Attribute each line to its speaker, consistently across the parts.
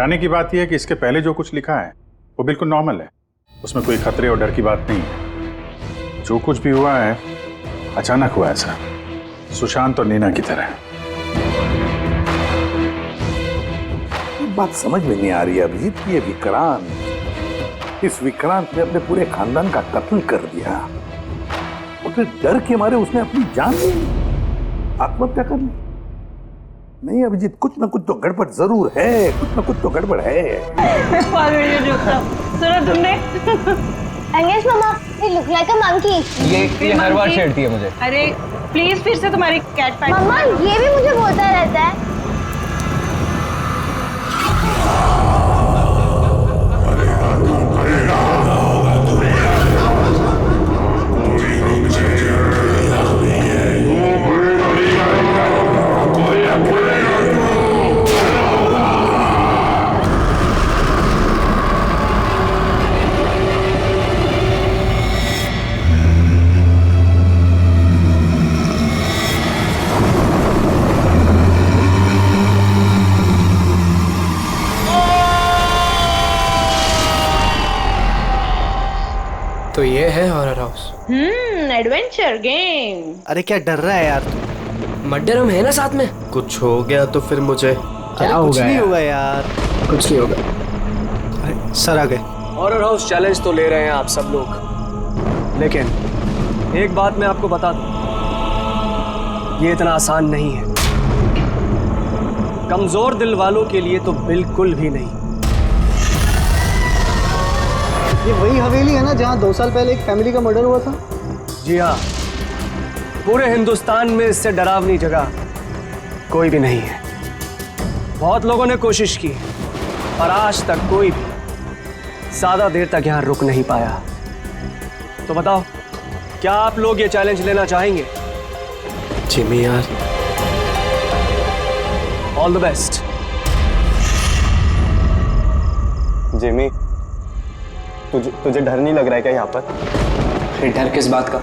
Speaker 1: हैरानी की बात यह है कि इसके पहले जो कुछ लिखा है वो बिल्कुल नॉर्मल है, उसमें कोई खतरे और डर की बात नहीं है। जो कुछ भी हुआ है अचानक हुआ ऐसा, सुशांत और नीना की तरह।
Speaker 2: बात समझ में नहीं आ रही अभिजीत कि ये विक्रांत, इस विक्रांत ने अपने पूरे खानदान का कत्ल कर दिया और फिर डर के मारे उसने अपनी जान आत्महत्या कर ली। नहीं अभिजीत, कुछ ना कुछ तो गड़बड़ जरूर है, कुछ ना कुछ तो गड़बड़ है।
Speaker 3: सुना तुमने?
Speaker 4: अंगेज मामा, ये लुक लाइक अ मंकी।
Speaker 5: ये हर बार छेड़ती है मुझे।
Speaker 3: अरे प्लीज फिर से तुम्हारी कैट पैट।
Speaker 4: मम्मा ये भी मुझे बोलता रहता है।
Speaker 5: तो ये है हॉरर हाउस।
Speaker 3: Adventure game.
Speaker 6: अरे क्या डर रहा है यार तू?
Speaker 5: मर्डर हम है ना साथ में।
Speaker 6: कुछ हो गया तो फिर मुझे
Speaker 5: क्या
Speaker 6: कुछ
Speaker 5: होगा
Speaker 6: नहीं
Speaker 5: यार?
Speaker 6: होगा यार,
Speaker 5: कुछ नहीं होगा।
Speaker 6: अरे सर आ गए।
Speaker 7: हॉरर हाउस चैलेंज तो ले रहे हैं आप सब लोग, लेकिन एक बात मैं आपको बता दूं, ये इतना आसान नहीं है। कमजोर दिल वालों के लिए तो बिल्कुल भी नहीं।
Speaker 6: ये वही हवेली है ना जहाँ 2 साल पहले एक फैमिली का मर्डर हुआ था?
Speaker 7: जी हाँ, पूरे हिंदुस्तान में इससे डरावनी जगह कोई भी नहीं है। बहुत लोगों ने कोशिश की और आज तक कोई भी ज्यादा देर तक यहाँ रुक नहीं पाया। तो बताओ, क्या आप लोग ये चैलेंज लेना चाहेंगे?
Speaker 5: जिमी यार,
Speaker 7: ऑल द बेस्ट।
Speaker 8: जिमी, तुझे डर नहीं लग रहा है क्या यहाँ पर?
Speaker 5: फिर डर किस बात का?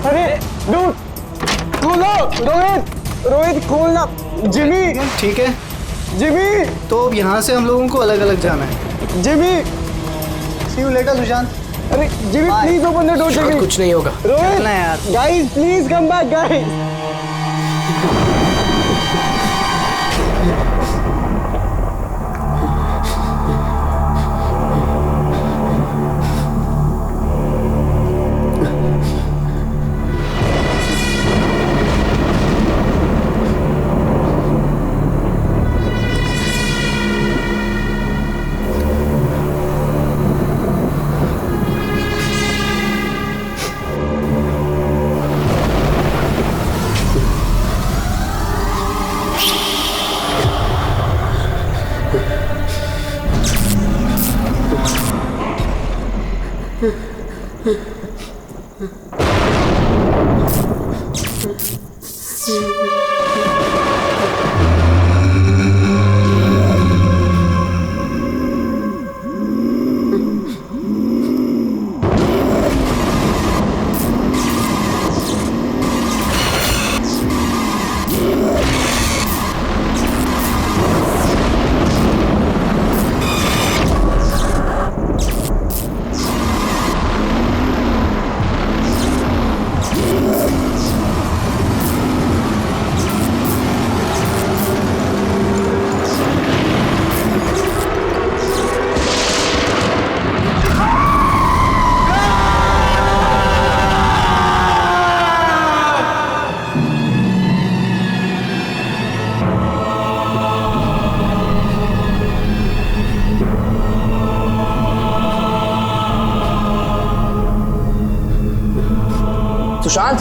Speaker 8: अरे डूड, खोलो। रोहित खोलना। जिमी,
Speaker 6: ठीक है
Speaker 8: जिमी,
Speaker 6: तो अब यहाँ से हम लोगों को अलग अलग जाना है।
Speaker 8: Jimmy,
Speaker 6: see you later Sushant.
Speaker 8: अरे Jimmy please open the door. Jimmy,
Speaker 5: कुछ नहीं होगा।
Speaker 8: रोहित,
Speaker 6: ना यार।
Speaker 8: Guys please come back guys.
Speaker 5: Sushant,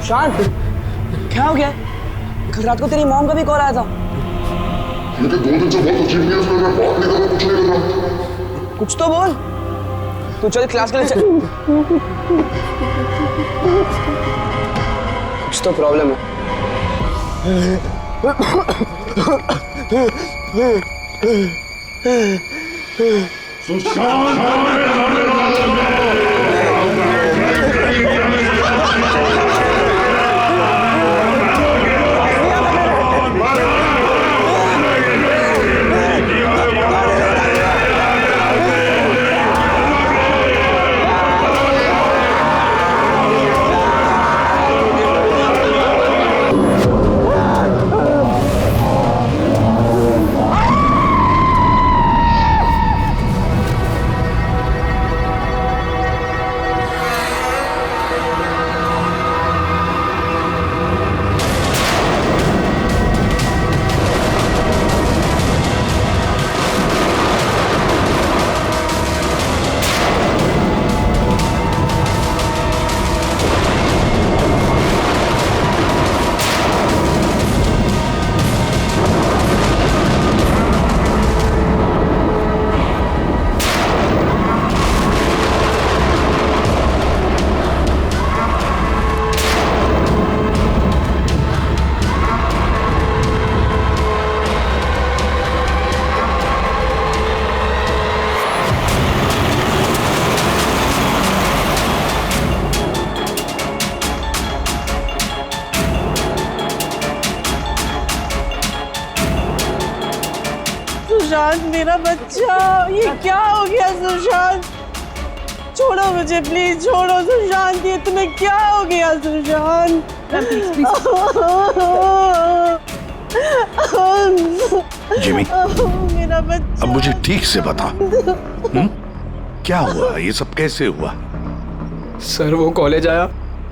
Speaker 7: शांत, क्या हो गया? कल रात को तेरी मॉम का भी कॉल आया था।
Speaker 9: मुझे 2 दिन से बहुत तकलीफ है, इसमें मैं बात नहीं कर रहा, कुछ नहीं कर रहा।
Speaker 7: कुछ तो बोल। तू चल क्लास के लिए चल।
Speaker 5: कुछ तो प्रॉब्लम है।
Speaker 10: सुशांत मेरा बच्चा, ये क्या हो गया सुशांत? छोड़ो मुझे प्लीज, छोड़ो सुशांत, ये तुम्हें क्या हो गया सुशांत?
Speaker 2: जिमी,
Speaker 10: मेरा बच्चा,
Speaker 2: अब मुझे ठीक से बता, क्या हुआ? ये सब कैसे हुआ?
Speaker 5: सर वो कॉलेज आया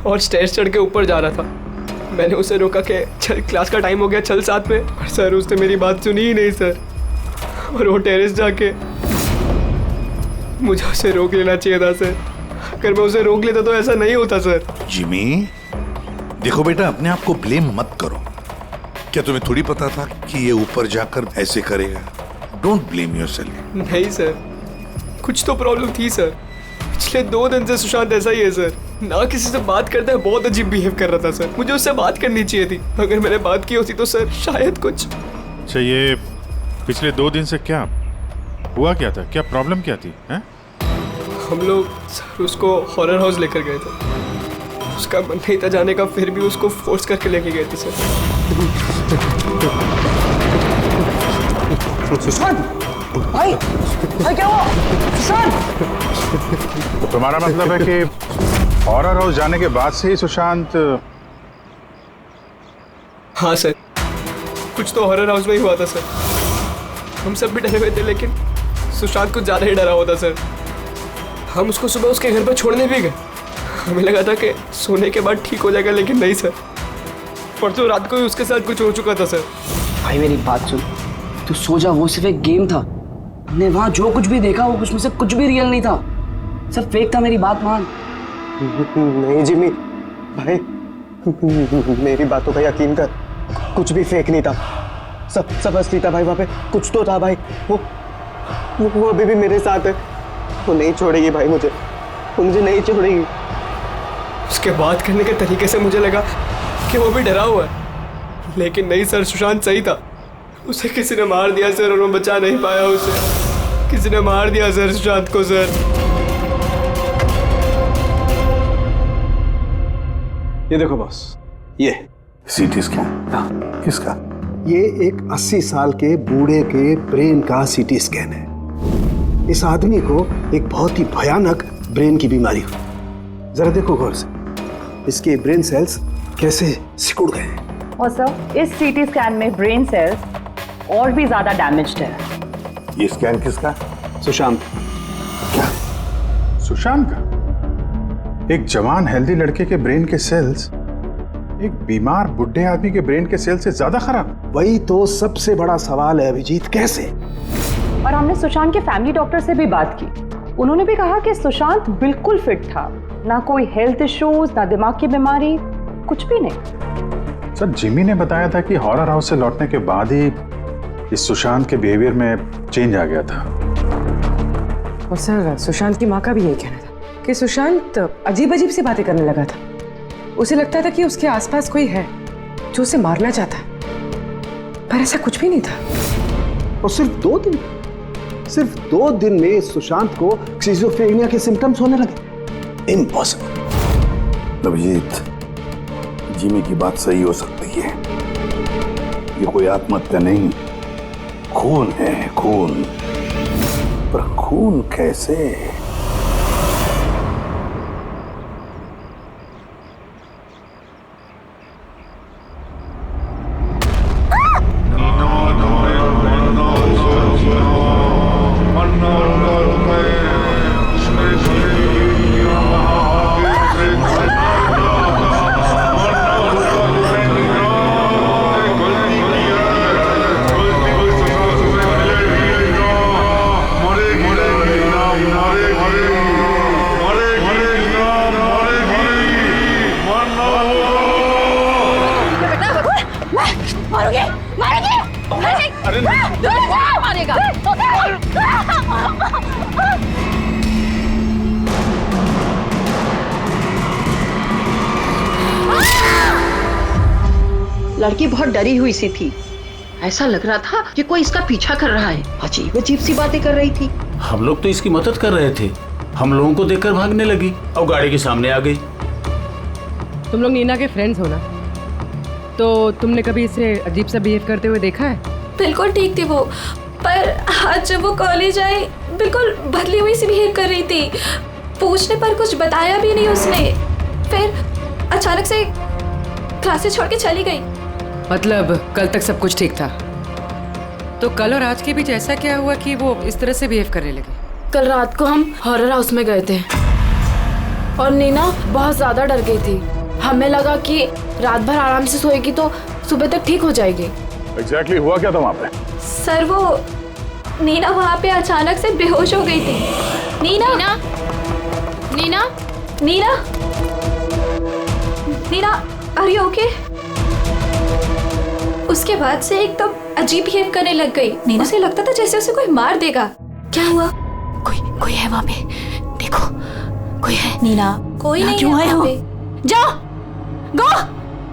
Speaker 5: और स्टेज चढ़ के ऊपर जा रहा था। मैंने उसे रोका कि चल क्लास का टाइम हो गया, चल साथ में। पर सर उसने मेरी बात सुनी ही नहीं सर, और वो टेरेस जाके मुझे उसे रोक लेना चाहिए था सर। अगर मैं उसे रोक लेता तो ऐसा नहीं होता सर।
Speaker 2: जिमी, देखो बेटा, अपने आप को ब्लेम मत करो। क्या तुम्हें थोड़ी पता था कि ये ऊपर जाकर ऐसे करेगा? Don't blame yourself.
Speaker 5: नहीं सर, कुछ तो प्रॉब्लम थी सर। पिछले 2 दिन से सुशांत ऐसा ही है सर, ना किसी से बात करता है, बहुत अजीब बिहेव कर रहा था सर। मुझे उससे बात करनी चाहिए थी, अगर मैंने बात की होती तो सर शायद कुछ।
Speaker 1: अच्छा, ये पिछले 2 दिन से क्या हुआ? क्या था? क्या प्रॉब्लम क्या थी? हैं?
Speaker 5: हम लोग सर उसको हॉरर हाउस लेकर गए थे। उसका मन नहीं था जाने का, फिर भी उसको फोर्स करके लेके गए थे सर।
Speaker 7: सुशांत, भाई, भाई क्या हुआ? सुशांत!
Speaker 1: तो तुम्हारा मतलब है कि हॉरर हाउस जाने के बाद से ही सुशांत?
Speaker 5: हाँ सर, कुछ तो हॉरर हाउस में ही हुआ था सर। हम सब भी डरे हुए थे, लेकिन सुशांत कुछ ज्यादा ही डरा हुआ था सर। हम उसको सुबह उसके घर पर छोड़ने भी गए। हमें लगा था कि सोने के बाद ठीक हो जाएगा, लेकिन नहीं सर। परसों रात को ही उसके साथ कुछ हो चुका था सर।
Speaker 11: भाई मेरी बात सुन, तू सो जा, वो सिर्फ एक गेम था। हमने वहाँ जो कुछ भी देखा वो उसमें से कुछ भी रियल नहीं था, सब फेक था। मेरी बात मान।
Speaker 8: नहीं जिमी भाई, मेरी बातों का यकीन कर, कुछ भी फेक नहीं था, सब असली था भाई। वहाँ पे कुछ तो था भाई। वो अभी भी मेरे साथ है। वो नहीं छोड़ेगी भाई मुझे, वो मुझे नहीं छोड़ेगी।
Speaker 5: उसके बात करने के तरीके से मुझे लगा कि वो भी डरा हुआ है, लेकिन नहीं सर, सुशांत सही था। उसे किसी ने मार दिया सर, और मैं बचा नहीं पाया उसे। किसी ने मार दिया सर सुशांत को सर।
Speaker 6: ये देखो बॉस, ये
Speaker 2: सीटी स्कैन किसका?
Speaker 6: ये एक 80 साल के बूढ़े के ब्रेन का सीटी स्कैन है। इस आदमी को एक बहुत ही भयानक ब्रेन की बीमारी हुई। जरा देखो गौर से, इसके ब्रेन सेल्स कैसे सिकुड़ गए हैं।
Speaker 3: और सर, इस सीटी स्कैन में ब्रेन सेल्स और भी ज्यादा डैमेज्ड है।
Speaker 2: ये स्कैन किसका?
Speaker 6: सुशांत।
Speaker 2: क्या?
Speaker 1: सुशांत का? एक जवान हेल्दी लड़के के ब्रेन के सेल्स एक बीमार बुढ़े आदमी के ब्रेन के सेल से ज्यादा खराब?
Speaker 6: वही तो सबसे बड़ा सवाल है अभिजीत, कैसे?
Speaker 3: और हमने सुशांत के फैमिली डॉक्टर से भी बात की। उन्होंने भी कहा कि सुशांत बिल्कुल फिट था, ना कोई हेल्थ इश्यूज, ना दिमाग की बीमारी, कुछ भी नहीं।
Speaker 1: सर, जिमी ने बताया था कि हॉरर हाउस से लौटने के बाद ही इस सुशांत के बिहेवियर में चेंज आ गया था।
Speaker 10: और सर, सुशांत की माँ का भी यही कहना था कि सुशांत अजीब अजीब सी बातें करने लगा था। उसे लगता था कि उसके आसपास कोई है जो उसे मारना चाहता है।
Speaker 3: पर ऐसा कुछ भी नहीं था।
Speaker 6: और सिर्फ 2 दिन में सुशांत को स्किज़ोफ्रेनिया के सिम्टम्स होने लगे। इम्पॉसिबल।
Speaker 2: अभिजीत, जिमी की बात सही हो सकती है। ये कोई आत्महत्या नहीं, खून है, खून। पर खून कैसे?
Speaker 12: लड़की बहुत डरी हुई सी थी। ऐसा लग रहा था कि कोई इसका पीछा कर रहा है। अजीब अजीब सी बातें कर रही थी।
Speaker 13: हम लोग तो इसकी मदद कर रहे थे, हम लोगों को देखकर भागने लगी और गाड़ी के सामने आ गई।
Speaker 3: तुम लोग नीना के फ्रेंड्स हो ना, तो तुमने कभी इसे अजीब सा बिहेव करते हुए देखा है?
Speaker 14: बिल्कुल ठीक थी वो, पर आज जब वो कॉलेज आई बिल्कुल बदली हुई सी बिहेव कर रही थी। पूछने पर कुछ बताया भी नहीं उसने, फिर अचानक से क्लासेस छोड़ के चली गई।
Speaker 3: मतलब कल तक सब कुछ ठीक था, तो कल और आज के बीच ऐसा क्या हुआ कि वो इस तरह से बिहेव करने लगी?
Speaker 14: कल रात को हम हॉरर हाउस में गए थे और नीना बहुत ज्यादा डर गई थी। हमें लगा कि रात भर आराम से सोएगी तो सुबह तक ठीक हो जाएगी।
Speaker 1: एग्जैक्टली हुआ क्या था वहाँ पे?
Speaker 14: सर वो नीना वहाँ पे अचानक से बेहोश हो गई थी। Neena Neena Neena Neena Neena are you okay? उसके बाद से एकदम अजीब बिहेव करने लग गई। उसे लगता था जैसे उसे कोई मार देगा। क्या हुआ? कोई है वहाँ पे, देखो कोई है। नीना कोई नहीं क्यों है वहाँ पे? जा गो,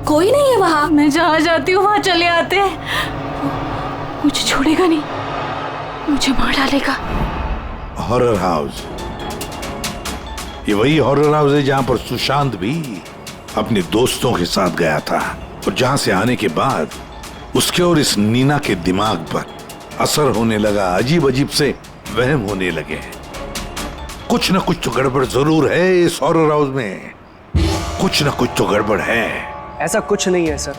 Speaker 14: कोई नहीं है वहाँ। मैं जहाँ जाती हूँ वहाँ चले आते हैं। मुझे छोड़ेगा नहीं, मुझे मार डालेगा।
Speaker 2: हॉरर हाउस, ये वही हॉरर हाउस है जहाँ पर सुशांत भी अपने दोस्तों के साथ गया था और जहाँ से आने के बाद उसके और इस नीना के दिमाग पर असर होने लगा। अजीब अजीब से वहम होने लगे। कुछ न कुछ तो गड़बड़ जरूर है इस हॉरर हाउस में, कुछ न कुछ तो गड़बड़ है।
Speaker 7: ऐसा कुछ नहीं है सर,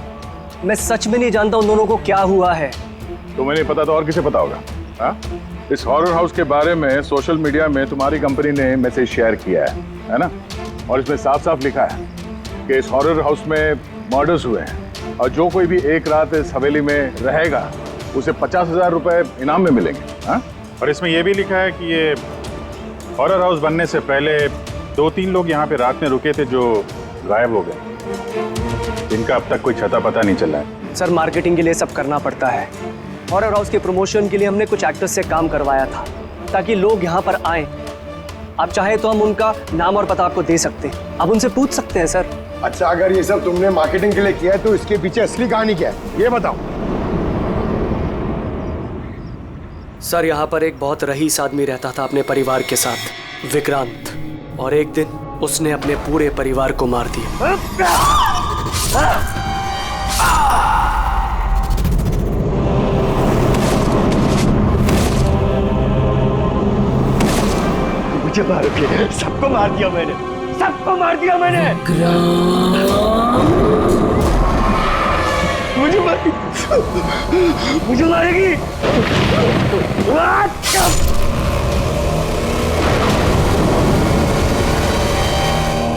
Speaker 7: मैं सच में नहीं जानता उन दोनों को क्या हुआ है।
Speaker 1: तुम्हें नहीं पता तो और किसे पता होगा? हाँ? इस हॉरर हाउस के बारे में सोशल मीडिया में तुम्हारी कंपनी ने मैसेज शेयर किया है ना? और इसमें साफ साफ लिखा है कि इस हॉरर हाउस में मर्डर्स हुए हैं और जो कोई भी एक रात इस हवेली में रहेगा उसे 50,000 रुपए इनाम में मिलेंगे। हाँ? और इसमें यह भी लिखा है कि ये हॉरर हाउस बनने से पहले 2-3 लोग यहाँ पे रात में रुके थे जो गायब हो गए, जिनका अब तक कोई छता पता नहीं चला है।
Speaker 7: सर मार्केटिंग के लिए सब करना पड़ता है। हॉरर हाउस के प्रमोशन के लिए हमने कुछ एक्टर्स से काम करवाया था ताकि लोग यहाँ पर आए। आप चाहे तो हम उनका नाम और पता आपको दे सकते हैं, आप उनसे पूछ सकते हैं सर।
Speaker 15: अच्छा, अगर ये सब तुमने मार्केटिंग के लिए किया है तो इसके पीछे असली कहानी क्या है, ये बताओ।
Speaker 7: सर यहाँ पर एक बहुत रईस आदमी रहता था अपने परिवार के साथ, विक्रांत, और एक दिन उसने अपने पूरे परिवार को मार दिया।
Speaker 15: मुझे मारोगे? सबको मार दिया मैंने, सबको मार दिया मैंने। मुझे मारेगी।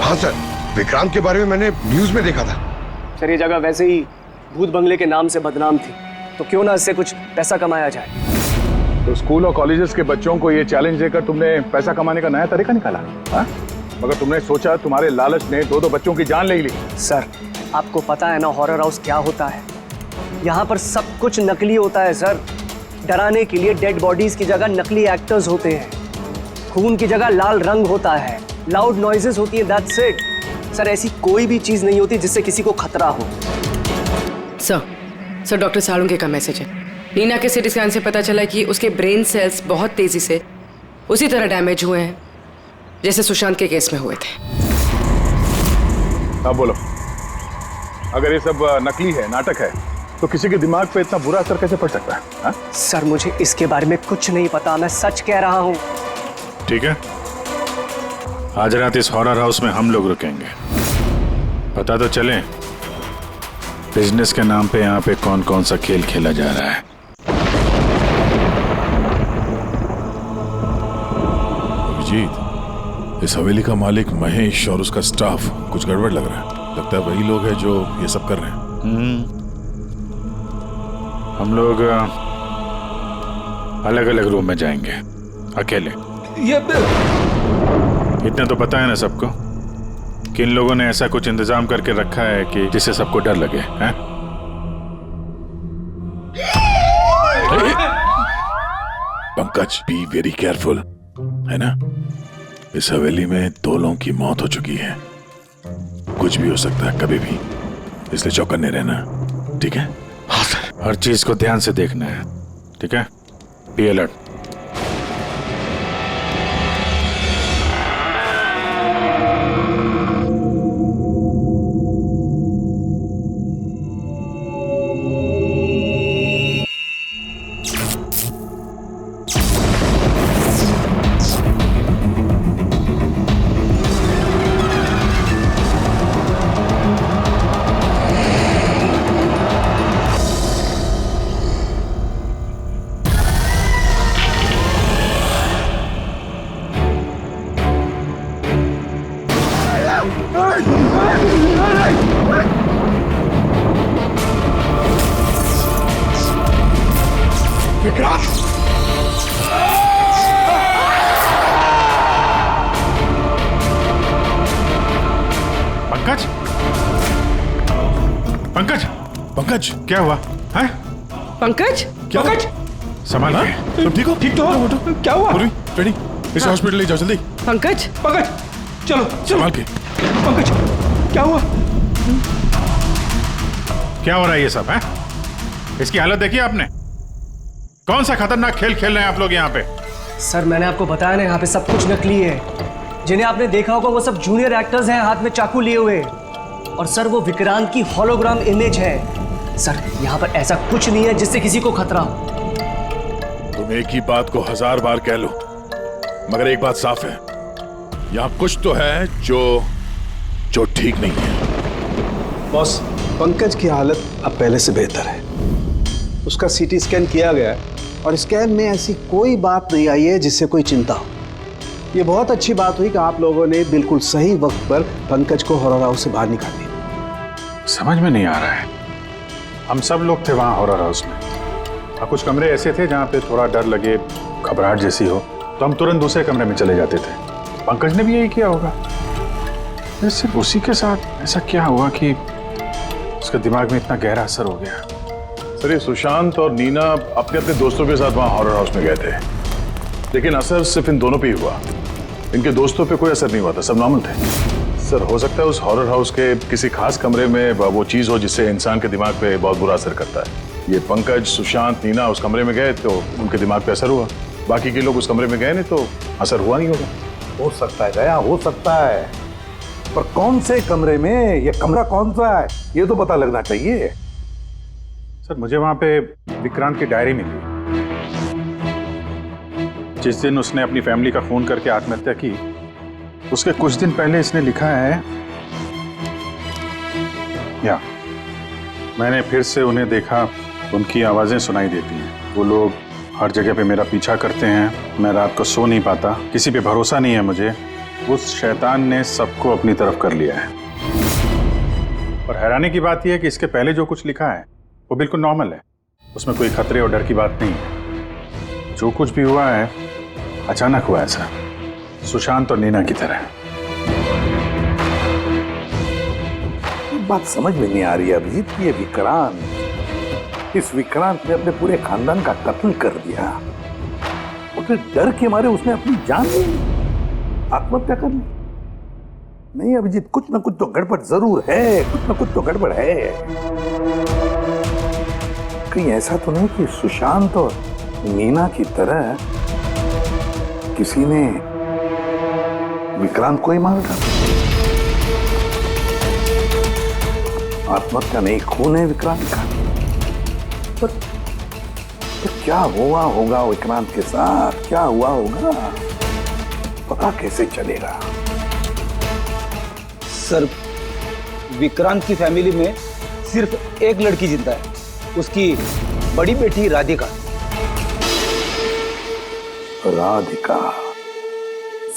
Speaker 16: हाँ सर, विक्रांत के बारे में मैंने न्यूज में देखा था।
Speaker 7: सर ये जगह वैसे ही भूत बंगले के नाम से बदनाम थी, तो क्यों ना इससे कुछ पैसा कमाया जाए।
Speaker 1: तो स्कूल और कॉलेजेस के बच्चों को ये चैलेंज देकर तुमने पैसा कमाने का नया तरीका निकाला। हाँ? मगर तुमने सोचा तुम्हारे लालच ने 2 बच्चों की जान ले ली।
Speaker 7: सर आपको पता है ना हॉरर हाउस क्या होता है? यहाँ पर सब कुछ नकली होता है सर। डराने के लिए डेड बॉडीज की जगह नकली एक्टर्स होते हैं, खून की जगह लाल रंग होता है, लाउड नॉइजेस होती है, दैट्स इट। सर ऐसी कोई भी चीज नहीं होती जिससे किसी को खतरा हो।
Speaker 3: सर
Speaker 17: सर डॉक्टर सालुंके का मैसेज है। नीना के सीटी स्कैन से पता चला कि उसके ब्रेन सेल्स बहुत तेजी से उसी तरह डैमेज हुए हैं जैसे सुशांत के केस में हुए थे।
Speaker 1: अब बोलो, अगर ये सब नकली है, नाटक है, तो किसी के दिमाग पे इतना बुरा असर कैसे पड़ सकता है? हा?
Speaker 7: सर मुझे इसके बारे में कुछ नहीं पता, मैं सच कह रहा हूँ।
Speaker 18: ठीक है, आज रात इस हॉरर हाउस में हम लोग रुकेंगे। पता तो चले बिजनेस के नाम पे यहाँ पे कौन कौन सा खेल खेला जा रहा है। अभिजीत, इस हवेली का मालिक महेश और उसका स्टाफ कुछ गड़बड़ लग रहा है। लगता है वही लोग हैं जो ये सब कर रहे हैं। हम लोग अलग अलग रूम में जाएंगे, अकेले। इतना तो पता है ना सबको कि इन लोगों ने ऐसा कुछ इंतजाम करके रखा है कि जिससे सबको डर लगे। हैं? पंकज, बी वेरी केयरफुल, है ना? इस हवेली में 2 लोगों की मौत हो चुकी है, कुछ भी हो सकता है कभी भी, इसलिए चौकन्ने रहना, ठीक है? हाँ सर। हर चीज को ध्यान से देखना है, ठीक है? Be alert. पंकज, पंकज, पंकज, क्या हुआ? है पंकज? क्या पंकज? संभाल के। तुम ठीक हो? ठीक तो हो? क्या हुआ? रेडी, इसे हॉस्पिटल ले जाओ जल्दी।
Speaker 17: पंकज,
Speaker 7: पंकज, चलो
Speaker 18: संभाल के।
Speaker 7: पंकज, क्या हुआ?
Speaker 18: क्या हो रहा है ये सब? है इसकी हालत देखी आपने? कौन सा खतरनाक खेल खेल रहे हैं आप लोग यहाँ पे?
Speaker 7: सर मैंने आपको बताया ना, यहाँ पे सब कुछ नकली है। जिन्हें आपने देखा होगा वो सब जूनियर एक्टर्स हैं, हाथ में चाकू लिए हुए। और सर वो विक्रांत की होलोग्राम इमेज है। सर यहाँ पर ऐसा कुछ नहीं है जिससे किसी को खतरा हो।
Speaker 18: तुम एक ही बात को 1000 बार कह लो, मगर एक बात साफ है, यहाँ कुछ तो है जो ठीक नहीं है।
Speaker 6: बॉस, पंकज की हालत अब पहले से बेहतर है। उसका सीटी स्कैन किया गया है और स्कैन में ऐसी कोई बात नहीं आई है जिससे कोई चिंता हो। ये बहुत अच्छी बात हुई कि आप लोगों ने बिल्कुल सही वक्त पर पंकज को हॉरर हाउस से बाहर निकाल दिया।
Speaker 18: समझ में नहीं आ रहा है, हम सब लोग थे वहाँ हॉरर हाउस में, और कुछ कमरे ऐसे थे जहाँ पे थोड़ा डर लगे, घबराहट जैसी हो, तो हम तुरंत दूसरे कमरे में चले जाते थे। पंकज ने भी यही किया होगा। सिर्फ उसी के साथ ऐसा क्या हुआ कि उसके दिमाग में इतना गहरा असर हो गया?
Speaker 1: सर, ये सुशांत और नीना अपने अपने दोस्तों के साथ वहाँ हॉरर हाउस में गए थे, लेकिन असर सिर्फ इन दोनों पे ही हुआ। इनके दोस्तों पे कोई असर नहीं हुआ था, सब नॉर्मल थे। सर, हो सकता है उस हॉरर हाउस के किसी खास कमरे में वो चीज़ हो जिससे इंसान के दिमाग पे बहुत बुरा असर करता है। ये पंकज, सुशांत, नीना उस कमरे में गए तो उनके दिमाग पे असर हुआ, बाकी के लोग उस कमरे में गए नहीं तो असर हुआ नहीं होगा।
Speaker 2: हो सकता है गया, हो सकता है, पर कौन से कमरे में, ये कमरा कौन सा है, ये तो पता लगना चाहिए।
Speaker 18: सर, मुझे वहाँ पे विक्रांत की डायरी मिली। जिस दिन उसने अपनी फैमिली का खून करके आत्महत्या की, उसके कुछ दिन पहले इसने लिखा है, या मैंने फिर से उन्हें देखा, उनकी आवाजें सुनाई देती हैं। वो लोग हर जगह पे मेरा पीछा करते हैं, मैं रात को सो नहीं पाता, किसी पे भरोसा नहीं है मुझे। उस शैतान ने सबको अपनी तरफ कर लिया है। और हैरानी की बात यह है कि इसके पहले जो कुछ लिखा है वो बिल्कुल नॉर्मल है, उसमें कोई खतरे और डर की बात नहीं है। जो कुछ भी हुआ है अचानक हुआ, ऐसा सुशांत और नीना की तरह।
Speaker 2: बात समझ में नहीं आ रही अभिजीत की, ये विक्रांत, इस विक्रांत ने अपने पूरे खानदान का कत्ल कर दिया। उसने डर के मारे उसने अपनी जान ली, आत्महत्या कर ली। नहीं अभिजीत, कुछ ना कुछ तो गड़बड़ जरूर है, कुछ ना कुछ तो गड़बड़ है। कहीं ऐसा तो नहीं कि सुशांत और मीना की तरह किसी ने विक्रांत को ही मार डाला? आत्महत्या नहीं, खून है विक्रांत का। पर क्या हुआ होगा विक्रांत के साथ? क्या हुआ होगा? पता कैसे चलेगा?
Speaker 19: सर, विक्रांत की फैमिली में सिर्फ एक लड़की जिंदा है, उसकी बड़ी बेटी राधिका।
Speaker 2: राधिका?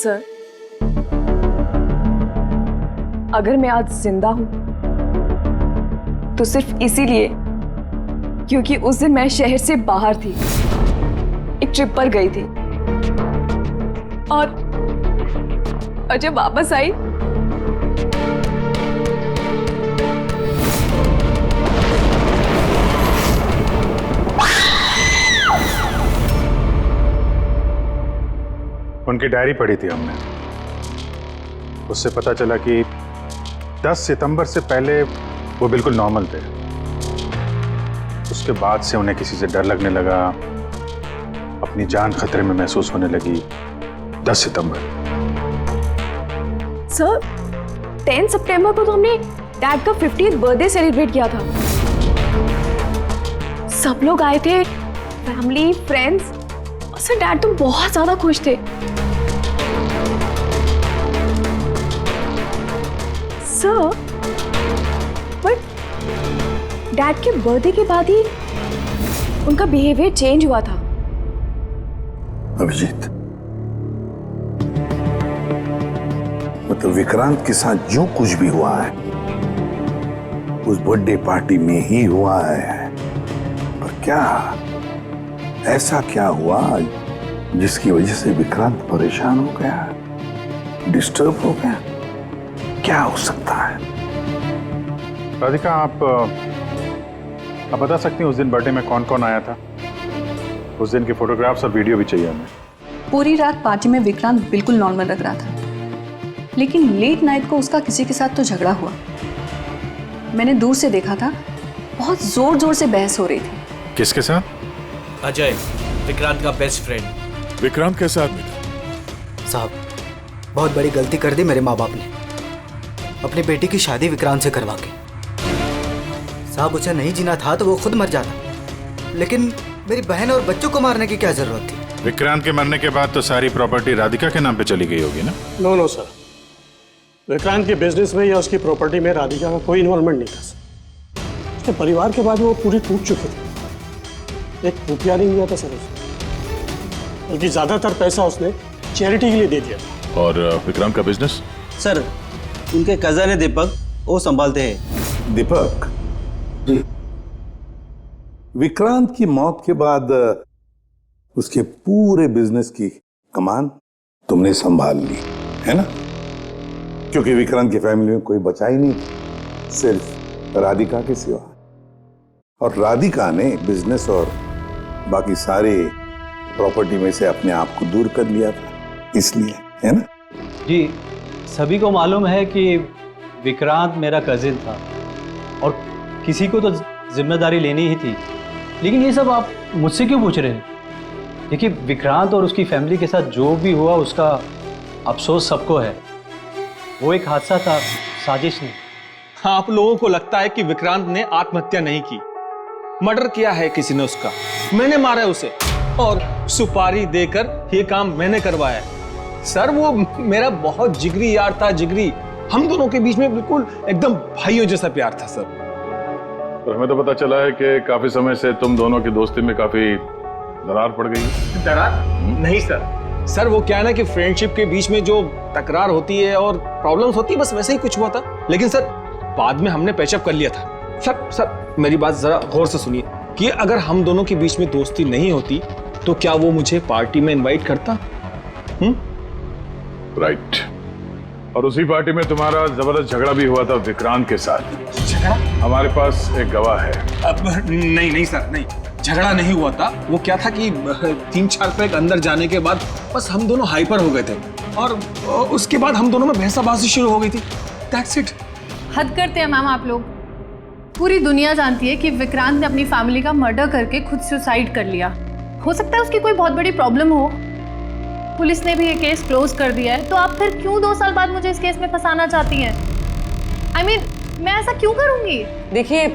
Speaker 3: सर, अगर मैं आज जिंदा हूं तो सिर्फ इसीलिए क्योंकि उस दिन मैं शहर से बाहर थी, एक ट्रिप पर गई थी और जब वापस आई
Speaker 18: उनकी डायरी पढ़ी थी हमने। उससे पता चला कि 10 सितंबर से पहले वो बिल्कुल नॉर्मल थे। उसके बाद से उन्हें किसी से डर लगने लगा, अपनी जान खतरे में महसूस होने लगी। 10 सितंबर।
Speaker 3: सर, 10 सितंबर को तो हमने डैड का 50th बर्थडे सेलिब्रेट किया था। सब लोग आए थे, फैमिली, फ्रेंड्स। और सर, डैड तो बहुत ज्यादा खुश थे। सर, बट डैड के बर्थडे के बाद ही उनका बिहेवियर चेंज हुआ था।
Speaker 2: अभिजीत, मतलब विक्रांत के साथ जो कुछ भी हुआ है उस बर्थडे पार्टी में ही हुआ है। पर क्या ऐसा क्या हुआ जिसकी वजह से विक्रांत परेशान हो गया, डिस्टर्ब हो गया? क्या हो सकता है?
Speaker 18: राधिका, आप बता सकती हैं उस दिन बर्थडे में कौन कौन आया था? उस दिन के फोटोग्राफ्स और वीडियो भी चाहिए हमें।
Speaker 20: पूरी रात पार्टी में विक्रांत बिल्कुल नॉर्मल लग रहा था, लेकिन लेट नाइट को उसका किसी के साथ तो झगड़ा हुआ। मैंने दूर से देखा था, बहुत जोर जोर से बहस हो रही थी।
Speaker 18: किसके साथ?
Speaker 21: अजय, विक्रांत का बेस्ट फ्रेंड।
Speaker 22: विक्रांत कैसा आदमी था?
Speaker 23: साहब, बहुत बड़ी गलती कर दी मेरे माँ बाप ने, अपनी बेटी की शादी विक्रांत से करवा के। साहब, उसे नहीं जीना था तो वो खुद मर जाता, लेकिन मेरी बहन और बच्चों को मारने की क्या जरूरत थी?
Speaker 18: विक्रांत के मरने के बाद तो सारी प्रॉपर्टी राधिका के नाम पे चली गई होगी ना?
Speaker 6: नो सर, विक्रांत के बिजनेस में या उसकी प्रॉपर्टी में राधिका का कोई इन्वॉल्वमेंट नहीं था। उसके परिवार के बाद वो पूरी टूट चुकी थी। एक रुपया नहीं दिया था सर उसने, बल्कि ज्यादातर पैसा उसने चैरिटी के लिए दे दिया था।
Speaker 22: और विक्रांत का बिजनेस?
Speaker 19: सर, उनके कजन है दीपक, वो संभालते हैं।
Speaker 2: दीपक जी, विक्रांत की मौत के बाद उसके पूरे बिजनेस की कमान तुमने संभाल ली है ना? क्योंकि विक्रांत की फैमिली में कोई बचा ही नहीं, सिर्फ राधिका के सिवा। और राधिका ने बिजनेस और बाकी सारे प्रॉपर्टी में से अपने आप को दूर कर लिया था, इसलिए, है ना?
Speaker 19: जी, सभी को मालूम है कि विक्रांत मेरा कजिन था और किसी को तो जिम्मेदारी लेनी ही थी, लेकिन ये सब आप मुझसे क्यों पूछ रहे हैं? देखिए, विक्रांत और उसकी फैमिली के साथ जो भी हुआ उसका अफसोस सबको है। वो एक हादसा था, साजिश नहीं।
Speaker 21: आप लोगों को लगता है कि विक्रांत ने आत्महत्या नहीं की, मर्डर किया है किसी ने उसका। मैंने मारा है उसे और सुपारी देकर ये काम मैंने करवाया है। सर, वो मेरा बहुत जिगरी यार था, जिगरी। हम दोनों के बीच में बिल्कुल एकदम भाइयों जैसा प्यार था सर।
Speaker 1: और हमें तो पता चला है कि काफी समय से तुम दोनों की दोस्ती में काफी दरार पड़ गई है।
Speaker 21: दरार? नहीं सर। सर, वो क्या है ना कि फ्रेंडशिप के बीच में जो तकरार होती है और प्रॉब्लम्स होती है, बस वैसे ही कुछ हुआ था। लेकिन सर, बाद में हमने पैचअप कर लिया था। सर मेरी बात जरा गौर से सुनिए कि अगर हम दोनों के बीच में दोस्ती नहीं होती तो क्या वो मुझे पार्टी में इनवाइट करता?
Speaker 1: राइट। और उसी पार्टी में तुम्हारा जबरदस्त झगड़ा भी हुआ था विक्रांत के साथ।
Speaker 21: झगड़ा?
Speaker 1: हमारे पास एक गवाह है।
Speaker 21: नहीं सर, नहीं, झगड़ा नहीं हुआ था। वो क्या था कि 3-4 पैक अंदर जाने के बाद बस हम दोनों हाइपर हो गए थे और उसके बाद हम दोनों में बहसाबाजी शुरू हो गई थी। That's it।
Speaker 20: हद करते हैं मैम आप लोग। पूरी दुनिया जानती है कि विक्रांत ने अपनी फैमिली का मर्डर करके खुद सुसाइड कर लिया। हो सकता है उसकी कोई बहुत बड़ी प्रॉब्लम हो। पुलिस ने भी ये केस क्लोज कर दिया है, तो आप फिर क्यों 2 साल बाद मुझे इस केस में फंसाना चाहती हैं? I mean, मैं ऐसा क्यों करूंगी?
Speaker 17: देखिए,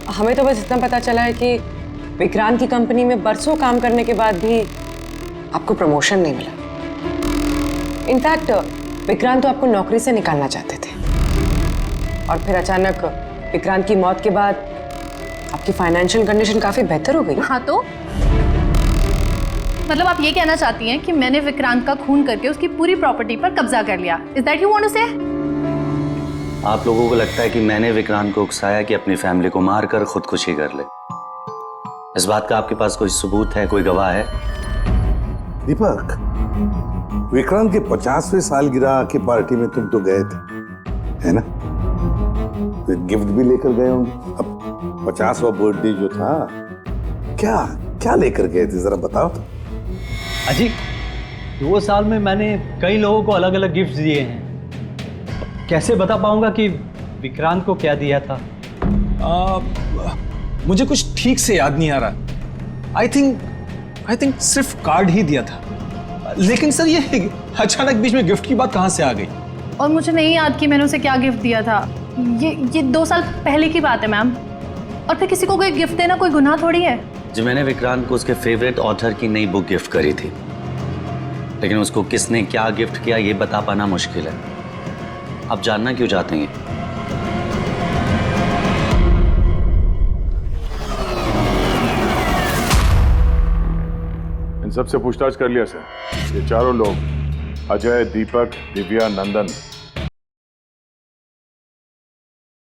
Speaker 17: हमें तो बस इतना पता चला है कि विक्रांत की कंपनी में बरसों काम करने के बाद भी आपको प्रमोशन नहीं मिला। इनफैक्ट विक्रांत तो आपको नौकरी से निकालना चाहते थे, और फिर अचानक विक्रांत की मौत के बाद आपकी फाइनेंशियल कंडीशन काफी बेहतर हो गई।
Speaker 20: हाँ, तो मतलब आप ये कहना चाहती हैं कि मैंने विक्रांत का खून करके उसकी पूरी प्रॉपर्टी पर कब्जा कर लिया? Is that you want to say?
Speaker 4: आप लोगों को लगता है कि मैंने विक्रांत को उकसाया कि अपनी फैमिली को मारकर खुदकुशी कर ले? इस बात का आपके पास कोई सबूत है, कोई गवाह है?
Speaker 2: दीपक, विक्रांत के 50वें सालगिरह की पार्टी में तुम तो गए थे, है ना? तो गिफ्ट भी लेकर गए होंगे। अब 50वां बर्थडे जो था, क्या क्या लेकर गए थे, जरा बताओ तो।
Speaker 19: अजी, 2 साल में मैंने कई लोगों को अलग अलग गिफ्ट दिए हैं। कैसे बता पाऊंगा कि विक्रांत को क्या दिया था?
Speaker 21: मुझे कुछ ठीक से याद नहीं आ रहा। आई थिंक सिर्फ कार्ड ही दिया था। लेकिन सर, ये अचानक बीच में गिफ्ट की बात कहाँ से आ गई?
Speaker 20: और मुझे नहीं याद कि मैंने उसे क्या गिफ्ट दिया था। ये 2 साल पहले की बात है मैम। और फिर किसी को कोई गिफ्ट देना कोई गुनाह थोड़ी है।
Speaker 4: जी, मैंने विक्रांत को उसके फेवरेट ऑथर की nई बुक गिफ्ट करी थी, लेकिन उसको किसने क्या गिफ्ट किया ये बता पाना मुश्किल है। आप जानना क्यों चाहते हैं?
Speaker 1: इन सबसे पूछताछ कर लिया सर। ये चारों लोग, अजय, दीपक, दिव्या, नंदन,